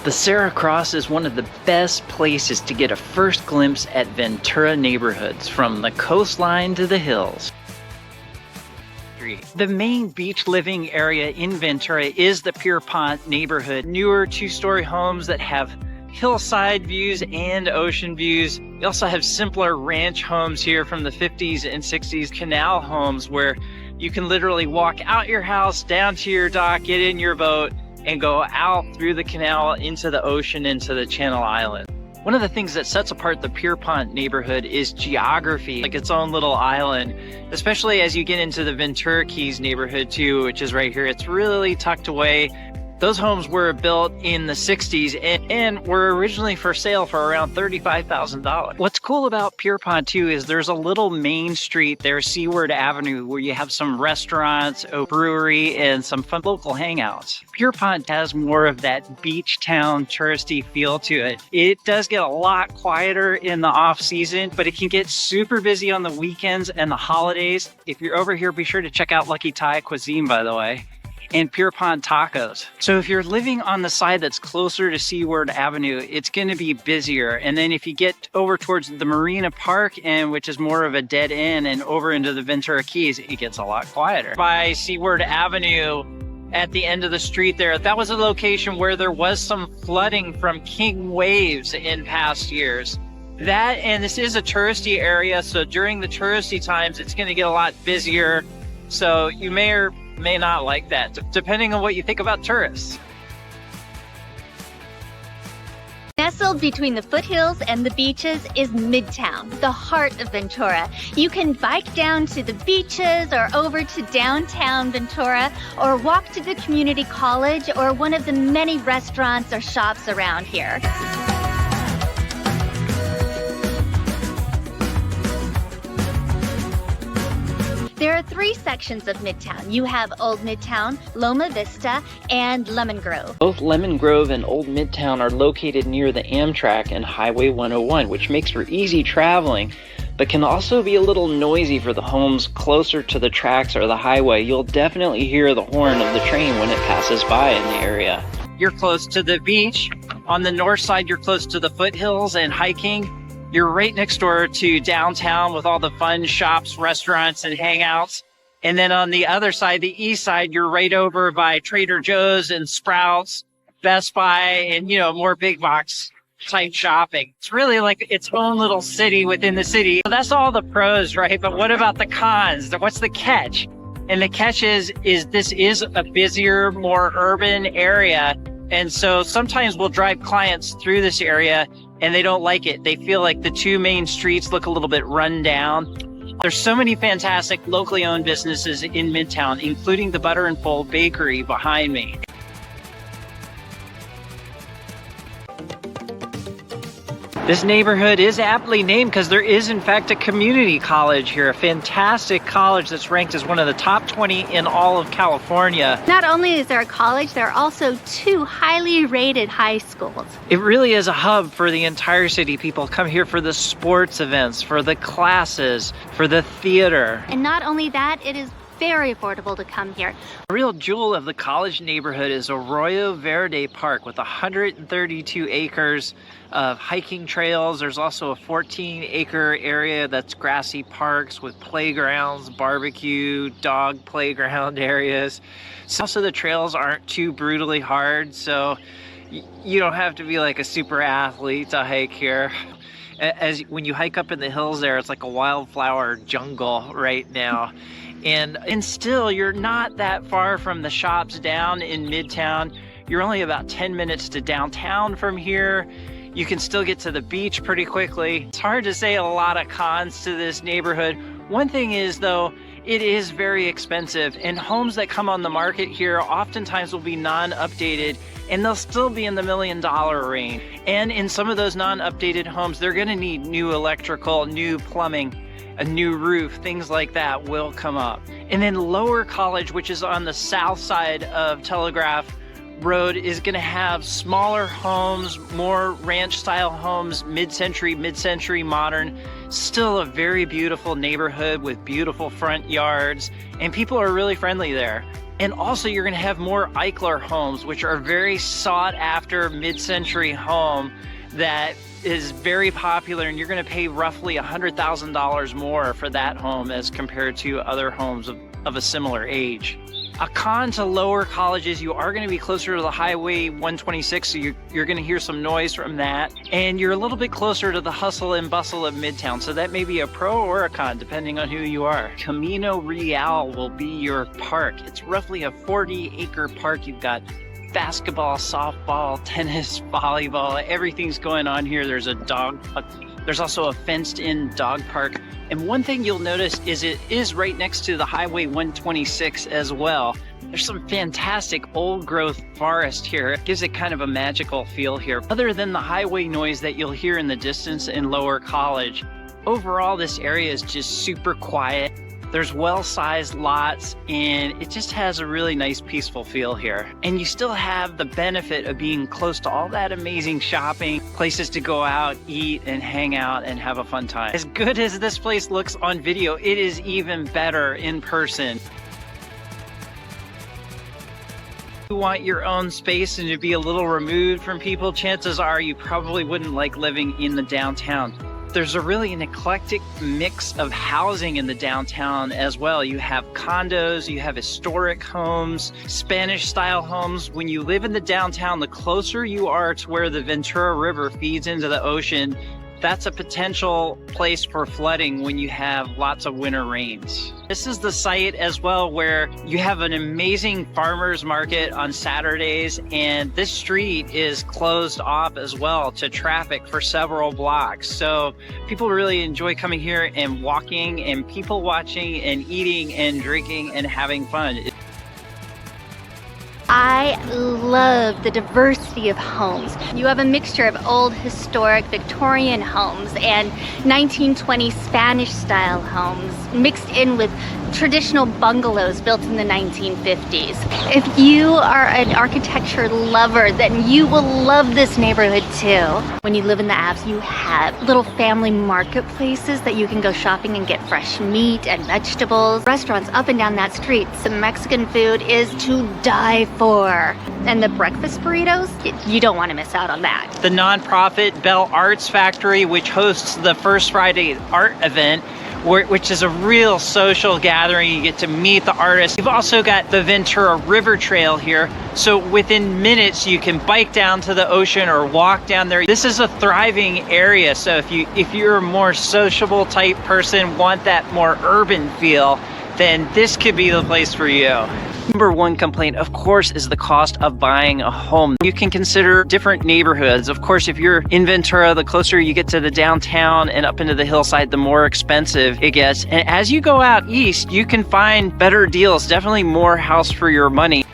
The Serra Cross is one of the best places to get a first glimpse at Ventura neighborhoods, from the coastline to the hills. The main beach living area in Ventura is the Pierpont neighborhood. Newer two-story homes that have hillside views and ocean views. We also have simpler ranch homes here from the 50s and 60s, canal homes where you can literally walk out your house, down to your dock, get in your boat, and go out through the canal into the ocean, into the Channel Island. One of the things that sets apart the Pierpont neighborhood is geography, like its own little island, especially as you get into the Ventura Keys neighborhood too, which is right here. It's really tucked away. Those homes were built in the 60s and were originally for sale for around $35,000. What's cool about Pierpont too is there's a little main street there, Seaward Avenue, where you have some restaurants, a brewery, and some fun local hangouts. Pierpont has more of that beach town touristy feel to it. It does get a lot quieter in the off season, but it can get super busy on the weekends and the holidays. If you're over here, be sure to check out Lucky Thai Cuisine, by the way, and Pierpont Tacos. So if you're living on the side that's closer to Seaward Avenue, it's going to be busier. And then if you get over towards the Marina Park, and which is more of a dead end, and over into the Ventura Keys, it gets a lot quieter. By Seaward Avenue, at the end of the street there, that was a location where there was some flooding from king waves in past years. That, and this is a touristy area, so during the touristy times, it's going to get a lot busier. So you may or may not like that, depending on what you think about tourists. Nestled between the foothills and the beaches is Midtown, the heart of Ventura. You can bike down to the beaches or over to downtown Ventura, or walk to the community college or one of the many restaurants or shops around here. There are three sections of Midtown. You have Old Midtown, Loma Vista, and Lemon Grove. Both Lemon Grove and Old Midtown are located near the Amtrak and Highway 101, which makes for easy traveling, but can also be a little noisy for the homes closer to the tracks or the highway. You'll definitely hear the horn of the train when it passes by in the area. You're close to the beach. On the north side, you're close to the foothills and hiking. You're right next door to downtown with all the fun shops, restaurants, and hangouts. And then on the other side, the east side, you're right over by Trader Joe's and Sprouts, Best Buy, and, you know, more big box type shopping. It's really like its own little city within the city. So that's all the pros, right? But what about the cons? What's the catch? And the catch is this is a busier, more urban area. And so sometimes we'll drive clients through this area and they don't like it. They feel like the two main streets look a little bit run down. There's so many fantastic locally owned businesses in Midtown, including the Butter and Fold Bakery behind me. This neighborhood is aptly named because there is, in fact, a community college here, a fantastic college that's ranked as one of the top 20 in all of California. Not only is there a college, there are also two highly rated high schools. It really is a hub for the entire city. People come here for the sports events, for the classes, for the theater. And not only that, it is very affordable to come here. A real jewel of the college neighborhood is Arroyo Verde Park with 132 acres of hiking trails. There's also a 14-acre area that's grassy parks with playgrounds, barbecue, dog playground areas. Also, the trails aren't too brutally hard, so you don't have to be like a super athlete to hike here. As when you hike up in the hills there, it's like a wildflower jungle right now. And still, you're not that far from the shops down in Midtown. You're only about 10 minutes to downtown from here. You can still get to the beach pretty quickly. It's hard to say a lot of cons to this neighborhood. One thing is, though, it is very expensive, and homes that come on the market here oftentimes will be non-updated, and they'll still be in the $1 million range. And in some of those non-updated homes, they're gonna need new electrical, new plumbing, a new roof, things like that will come up. And then Lower College, which is on the south side of Telegraph Road, is gonna have smaller homes, more ranch style homes, mid-century modern. Still a very beautiful neighborhood with beautiful front yards, and people are really friendly there. And also you're going to have more Eichler homes, which are a very sought after mid-century home that is very popular, and you're going to pay roughly $100,000 more for that home as compared to other homes of a similar age. A con to lower colleges, you are going to be closer to the Highway 126, so you're going to hear some noise from that. And you're a little bit closer to the hustle and bustle of Midtown, so that may be a pro or a con, depending on who you are. Camino Real will be your park. It's roughly a 40-acre park. You've got basketball, softball, tennis, volleyball, everything's going on here. There's there's also a fenced-in dog park. And one thing you'll notice is it is right next to the Highway 126 as well. There's some fantastic old growth forest here. It gives it kind of a magical feel here. Other than the highway noise that you'll hear in the distance in Lower College, overall this area is just super quiet. There's well-sized lots, and it just has a really nice peaceful feel here. And you still have the benefit of being close to all that amazing shopping, places to go out, eat, and hang out and have a fun time. As good as this place looks on video, it is even better in person. If you want your own space and to be a little removed from people, chances are you probably wouldn't like living in the downtown. There's an eclectic mix of housing in the downtown as well. You have condos, you have historic homes, Spanish-style homes. When you live in the downtown, the closer you are to where the Ventura River feeds into the ocean, that's a potential place for flooding when you have lots of winter rains. This is the site as well where you have an amazing farmers market on Saturdays, and this street is closed off as well to traffic for several blocks. So people really enjoy coming here and walking and people watching and eating and drinking and having fun. I love the diversity of homes. You have a mixture of old historic Victorian homes and 1920s Spanish style homes mixed in with traditional bungalows built in the 1950s. If you are an architecture lover, then you will love this neighborhood too. When you live in the Avs, you have little family marketplaces that you can go shopping and get fresh meat and vegetables. Restaurants up and down that street. Some Mexican food is to die for. And the breakfast burritos, you don't want to miss out on that. The nonprofit Bell Arts Factory, which hosts the First Friday art event, which is a real social gathering. You get to meet the artists. You've also got the Ventura River Trail here. So within minutes, you can bike down to the ocean or walk down there. This is a thriving area. So if you're a more sociable type person, want that more urban feel, then this could be the place for you. Number one complaint, of course, is the cost of buying a home. You can consider different neighborhoods. Of course, if you're in Ventura, the closer you get to the downtown and up into the hillside, the more expensive it gets. And as you go out east, you can find better deals, definitely more house for your money.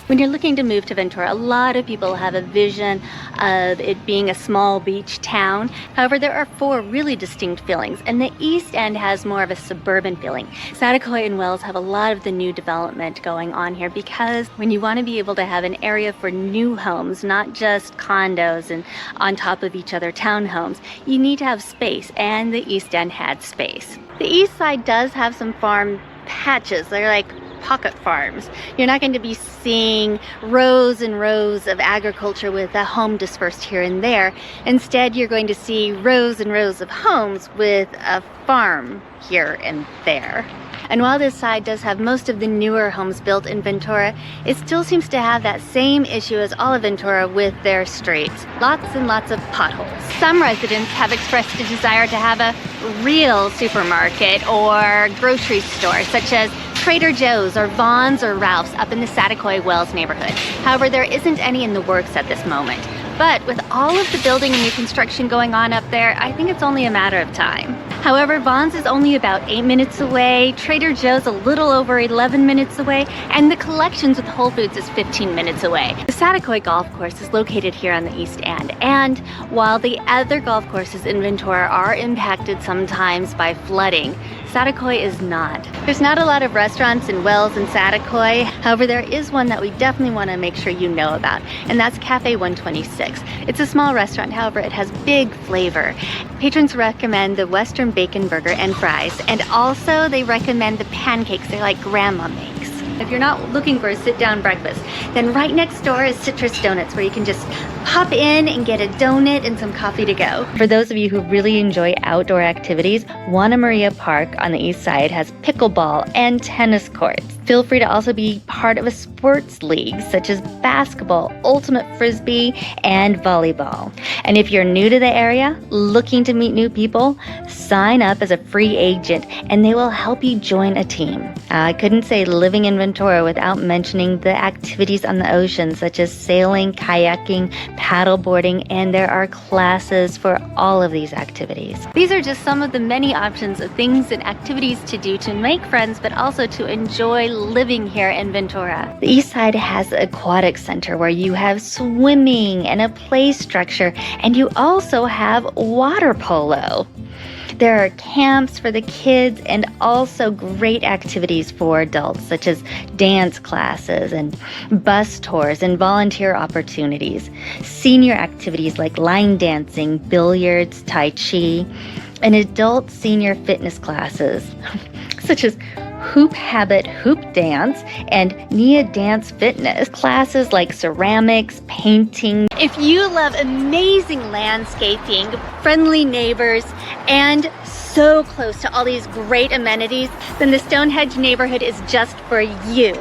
When you're looking to move to Ventura, a lot of people have a vision of it being a small beach town. However, there are four really distinct feelings, and the East End has more of a suburban feeling. Saticoy and Wells have a lot of the new development going on here because when you want to be able to have an area for new homes, not just condos and on top of each other townhomes, you need to have space, and the East End had space. The East Side does have some farm patches. They're like pocket farms. You're not going to be seeing rows and rows of agriculture with a home dispersed here and there. Instead, you're going to see rows and rows of homes with a farm here and there. And while this side does have most of the newer homes built in Ventura, it still seems to have that same issue as all of Ventura with their streets. Lots and lots of potholes. Some residents have expressed a desire to have a real supermarket or grocery store, such as Trader Joe's or Vaughn's or Ralph's up in the Saticoy Wells neighborhood. However, there isn't any in the works at this moment. But with all of the building and new construction going on up there, I think it's only a matter of time. However, Vaughn's is only about 8 minutes away, Trader Joe's a little over 11 minutes away, and the Collections with Whole Foods is 15 minutes away. The Saticoy Golf Course is located here on the East End, and while the other golf courses in Ventura are impacted sometimes by flooding, Satakoy is not. There's not a lot of restaurants in Wells and Satakoy. However, there is one that we definitely want to make sure you know about, and that's Cafe 126. It's a small restaurant, however, it has big flavor. Patrons recommend the Western bacon burger and fries, and also they recommend the pancakes they like grandma makes. If you're not looking for a sit-down breakfast, then right next door is Citrus Donuts, where you can just pop in and get a donut and some coffee to go. For those of you who really enjoy outdoor activities, Juana Maria Park on the east side has pickleball and tennis courts. Feel free to also be part of a sports league such as basketball, ultimate frisbee, and volleyball. And if you're new to the area, looking to meet new people, sign up as a free agent and they will help you join a team. I couldn't say living in Ventura without mentioning the activities on the ocean such as sailing, kayaking, paddleboarding, and there are classes for all of these activities. These are just some of the many options of things and activities to do to make friends, but also to enjoy living here in Ventura. The east side has an aquatic center where you have swimming and a play structure, and you also have water polo. There are camps for the kids and also great activities for adults such as dance classes and bus tours and volunteer opportunities. Senior activities like line dancing, billiards, tai chi, and adult senior fitness classes such as hoop habit, hoop dance, and Nia dance fitness. Classes like ceramics, painting. If you love amazing landscaping, friendly neighbors, and so close to all these great amenities, then the Stonehenge neighborhood is just for you.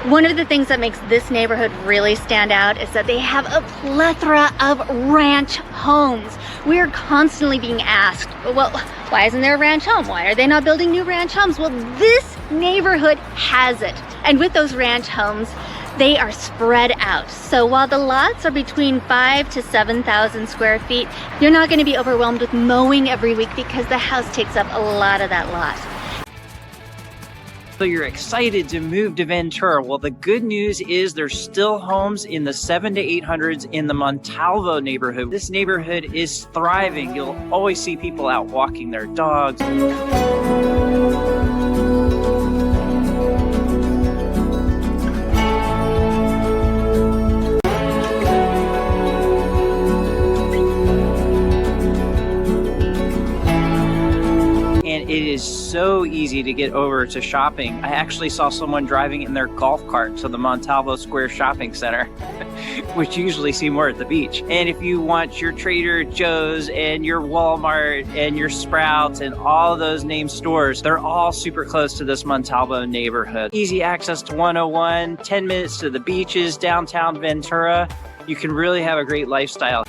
One of the things that makes this neighborhood really stand out is that they have a plethora of ranch homes. We're constantly being asked, well, why isn't there a ranch home? Why are they not building new ranch homes? Well, this neighborhood has it. And with those ranch homes, they are spread out. So while the lots are between 5,000 to 7,000 square feet, you're not going to be overwhelmed with mowing every week because the house takes up a lot of that lot. So you're excited to move to Ventura. Well, the good news is there's still homes in the 700s to 800s in the Montalvo neighborhood. This neighborhood is thriving. You'll always see people out walking their dogs. It is so easy to get over to shopping. I actually saw someone driving in their golf cart to the Montalvo Square Shopping Center, which you usually see more at the beach. And if you want your Trader Joe's and your Walmart and your Sprouts and all those named stores, they're all super close to this Montalvo neighborhood. Easy access to 101, 10 minutes to the beaches, downtown Ventura. You can really have a great lifestyle.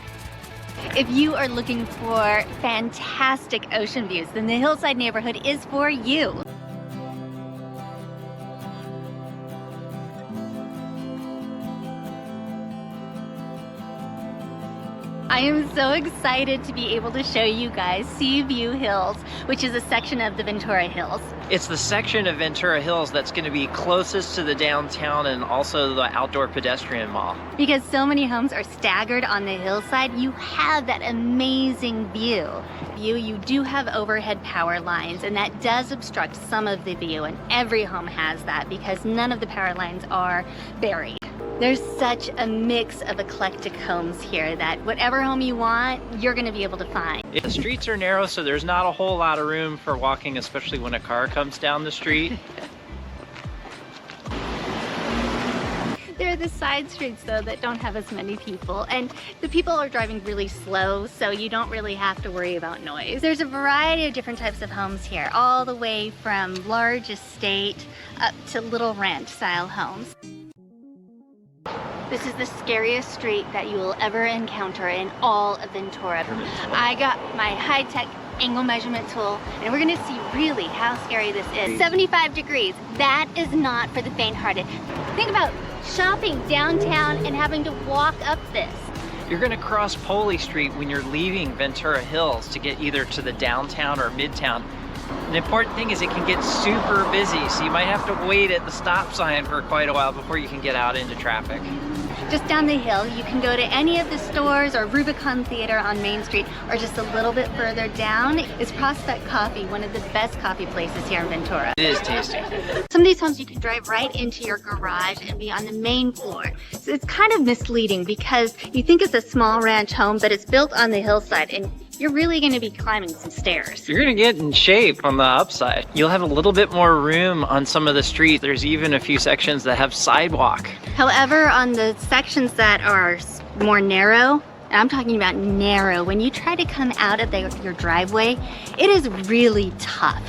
If you are looking for fantastic ocean views, then the Hillside neighborhood is for you. I am so excited to be able to show you guys Seaview Hills, which is a section of the Ventura Hills. It's the section of Ventura Hills that's going to be closest to the downtown and also the outdoor pedestrian mall. Because so many homes are staggered on the hillside, you have that amazing view. You do have overhead power lines, and that does obstruct some of the view, and every home has that because none of the power lines are buried. There's such a mix of eclectic homes here that whatever home you want, you're going to be able to find. The streets are narrow, so there's not a whole lot of room for walking, especially when a car comes down the street. There are the side streets though that don't have as many people, and the people are driving really slow, so you don't really have to worry about noise. There's a variety of different types of homes here, all the way from large estate up to little ranch style homes. This is the scariest street that you will ever encounter in all of Ventura. I got my high-tech angle measurement tool, and we're gonna see really how scary this is. 75 degrees, that is not for the faint-hearted. Think about shopping downtown and having to walk up this. You're gonna cross Poley Street when you're leaving Ventura Hills to get either to the downtown or Midtown. The important thing is it can get super busy, so you might have to wait at the stop sign for quite a while before you can get out into traffic. Just down the hill, you can go to any of the stores or Rubicon Theater on Main Street, or just a little bit further down is Prospect Coffee, one of the best coffee places here in Ventura. It is tasty. Some of these homes you can drive right into your garage and be on the main floor. So it's kind of misleading because you think it's a small ranch home, but it's built on the hillside and you're really going to be climbing some stairs. You're going to get in shape on the upside. You'll have a little bit more room on some of the streets. There's even a few sections that have sidewalk. However, on the sections that are more narrow, and I'm talking about narrow, when you try to come out of your driveway, it is really tough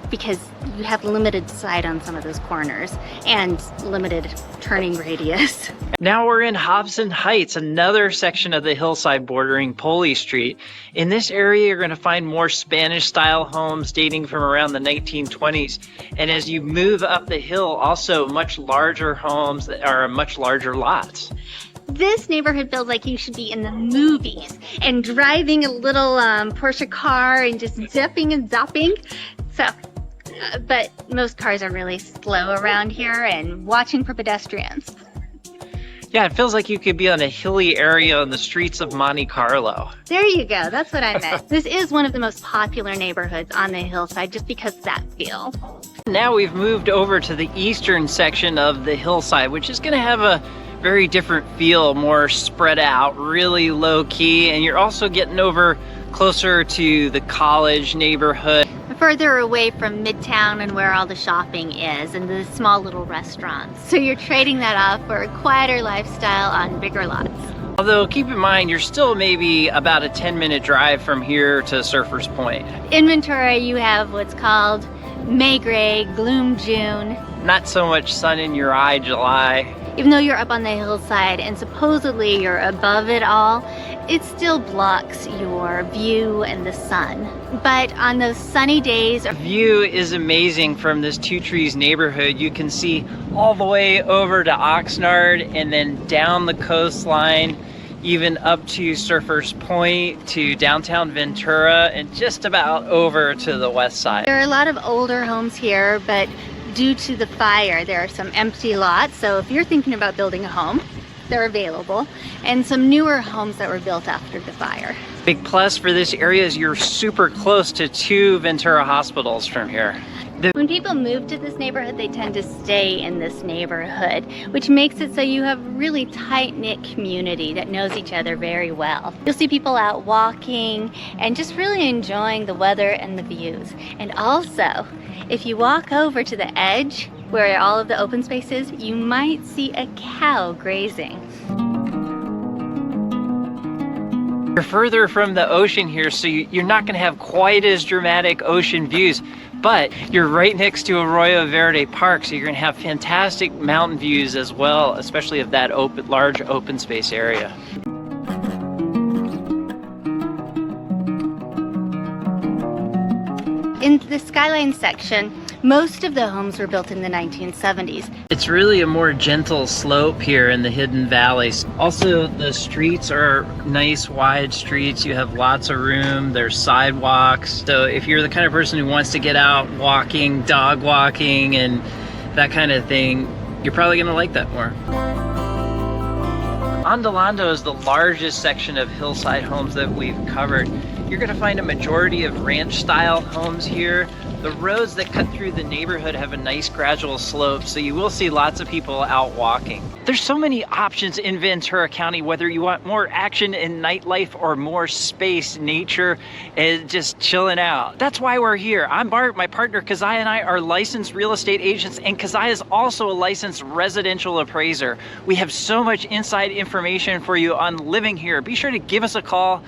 because you have limited sight on some of those corners and limited turning radius. Now we're in Hobson Heights, another section of the hillside bordering Poley Street. In this area, you're going to find more Spanish-style homes dating from around the 1920s. And as you move up the hill, also much larger homes that are much larger lots. This neighborhood feels like you should be in the movies and driving a little Porsche car and just zipping and zapping. But most cars are really slow around here and watching for pedestrians. Yeah, it feels like you could be on a hilly area on the streets of Monte Carlo. There you go, that's what I meant. This is one of the most popular neighborhoods on the hillside just because of that feel. Now we've moved over to the eastern section of the hillside, which is going to have a very different feel, more spread out, really low key, and you're also getting over closer to the college neighborhood. Further away from Midtown and where all the shopping is and the small little restaurants. So you're trading that off for a quieter lifestyle on bigger lots. Although keep in mind, you're still maybe about a 10-minute drive from here to Surfers Point. In Ventura, you have what's called May Gray, Gloom June. Not so much sun in your eye July. Even though you're up on the hillside and supposedly you're above it all, it still blocks your view and the sun. But on those sunny days... The view is amazing from this Two Trees neighborhood. You can see all the way over to Oxnard and then down the coastline, even up to Surfers Point, to downtown Ventura, and just about over to the west side. There are a lot of older homes here, but due to the fire, there are some empty lots. So if you're thinking about building a home, they're available, and some newer homes that were built after the fire. Big plus for this area is you're super close to 2 Ventura hospitals from here. When people move to this neighborhood, they tend to stay in this neighborhood, which makes it so you have a really tight-knit community that knows each other very well. You'll see people out walking and just really enjoying the weather and the views. And also, if you walk over to the edge where all of the open space is, you might see a cow grazing. You're further from the ocean here, so you're not going to have quite as dramatic ocean views, but you're right next to Arroyo Verde Park, so you're going to have fantastic mountain views as well, especially of that large open space area. In the skyline section, most of the homes were built in the 1970s. It's really a more gentle slope here in the hidden valleys. Also, the streets are nice wide streets. You have lots of room. There's sidewalks. So if you're the kind of person who wants to get out walking, dog walking, and that kind of thing, you're probably gonna like that more. Ondulando is the largest section of hillside homes that we've covered. You're gonna find a majority of ranch-style homes here. The roads that cut through the neighborhood have a nice gradual slope, so you will see lots of people out walking. There's so many options in Ventura County, whether you want more action in nightlife or more space, nature, and just chilling out. That's why we're here. I'm Bart, my partner Keziah and I are licensed real estate agents, and Keziah is also a licensed residential appraiser. We have so much inside information for you on living here. Be sure to give us a call.